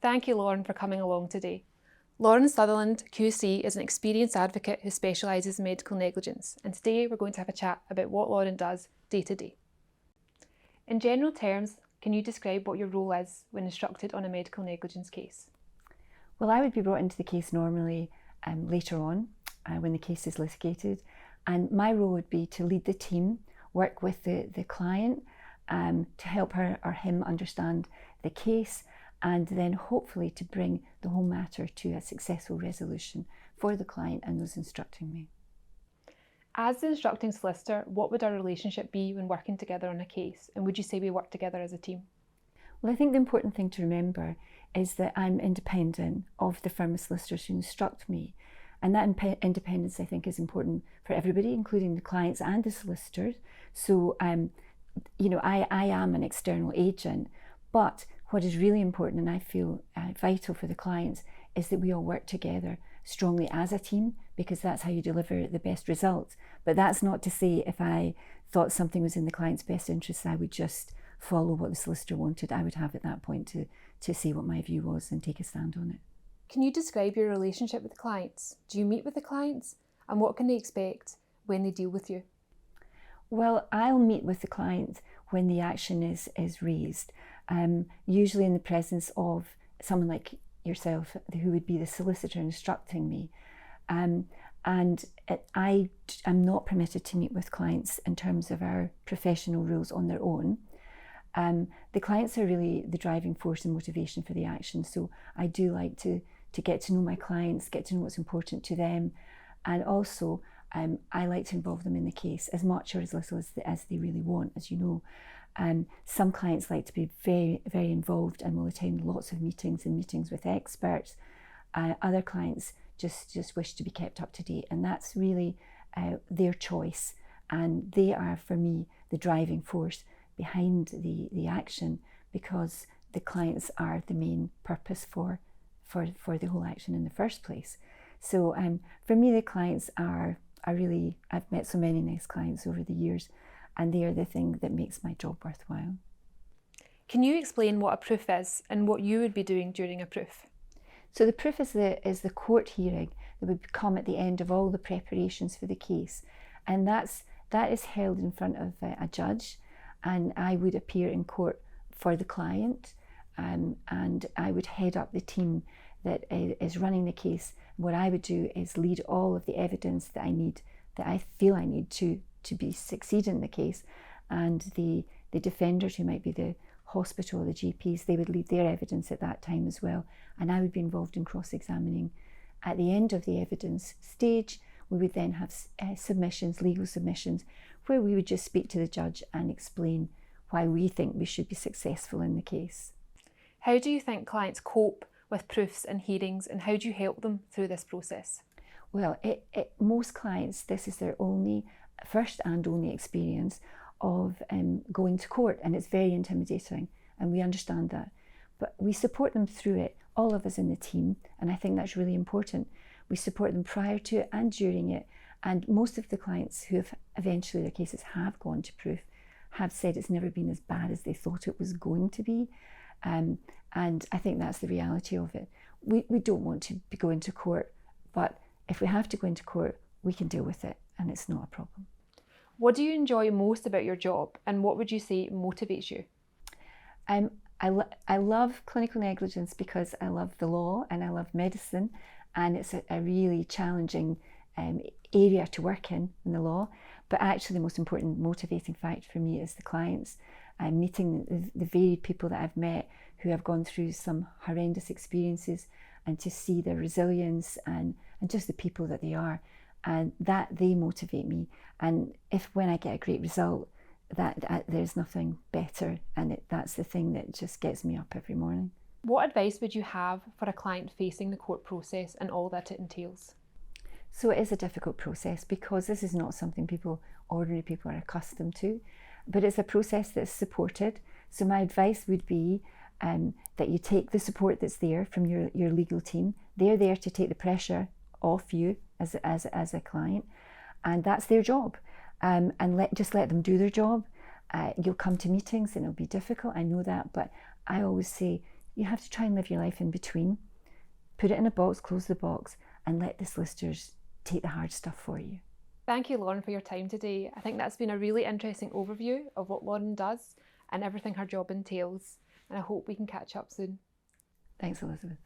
Thank you, Lauren, for coming along today. Lauren Sutherland, QC, is an experienced advocate who specialises in medical negligence, and today we're going to have a chat about what Lauren does day to day. In general terms, can you describe what your role is when instructed on a medical negligence case? Well, I would be brought into the case normally later on when the case is litigated, and my role would be to lead the team, work with the client to help her or him understand the case, and then hopefully to bring the whole matter to a successful resolution for the client and those instructing me. As the instructing solicitor, what would our relationship be when working together on a case, and would you say we work together as a team? Well, I think the important thing to remember is that I'm independent of the firm of solicitors who instruct me, and that independence I think is important for everybody, including the clients and the solicitors. So I am an external agent, but what is really important, and I feel vital for the clients, is that we all work together strongly as a team, because that's how you deliver the best results. But that's not to say if I thought something was in the client's best interest, I would just follow what the solicitor wanted. I would have at that point to see what my view was and take a stand on it. Can you describe your relationship with the clients? Do you meet with the clients, and what can they expect when they deal with you? Well, I'll meet with the client when the action is raised, usually in the presence of someone like yourself, who would be the solicitor instructing me. I'm not permitted to meet with clients in terms of our professional rules on their own. The clients are really the driving force and motivation for the action, so I do like to get to know my clients, get to know what's important to them, and also I like to involve them in the case as much or as little as they really want, as you know. Some clients like to be very, very involved and will attend lots of meetings and meetings with experts. Other clients just wish to be kept up to date, and that's really their choice. And they are, for me, the driving force behind the action, because the clients are the main purpose for the whole action in the first place. So for me, the clients are really, I've met so many nice clients over the years, and they are the thing that makes my job worthwhile. Can you explain what a proof is and what you would be doing during a proof? So the proof is the court hearing that would come at the end of all the preparations for the case, and that is held in front of a judge, and I would appear in court for the client, and I would head up the team that is running the case. What I would do is lead all of the evidence that I feel I need to succeed in the case, and the defenders, who might be the hospital or the GPs, they would lead their evidence at that time as well, and I would be involved in cross-examining. At the end of the evidence stage, we would then have submissions, legal submissions, where we would just speak to the judge and explain why we think we should be successful in the case. How do you think clients cope with proofs and hearings, and how do you help them through this process? Well, most clients, this is their first and only experience of going to court, and it's very intimidating, and we understand that. But we support them through it, all of us in the team, and I think that's really important. We support them prior to it and during it, and most of the clients who have eventually their cases have gone to proof have said it's never been as bad as they thought it was going to be. And I think that's the reality of it. We don't want to go into court, but if we have to go into court, we can deal with it, and it's not a problem. What do you enjoy most about your job, and what would you say motivates you? I love clinical negligence because I love the law and I love medicine, and it's a really challenging area to work in the law. But actually the most important motivating factor for me is the clients. I'm meeting the varied people that I've met who have gone through some horrendous experiences, and to see their resilience and just the people that they are, and that they motivate me. And when I get a great result, that there's nothing better, and that's the thing that just gets me up every morning. What advice would you have for a client facing the court process and all that it entails? So it is a difficult process, because this is not something ordinary people are accustomed to, but it's a process that's supported. So my advice would be that you take the support that's there from your legal team. They're there to take the pressure off you as a client, and that's their job. And just let them do their job. You'll come to meetings and it'll be difficult, I know that, but I always say You have to try and live your life in between. Put it in a box, close the box, and let the solicitors take the hard stuff for you. Thank you, Lauren, for your time today. I think that's been a really interesting overview of what Lauren does and everything her job entails, and I hope we can catch up soon. Thanks, Elizabeth.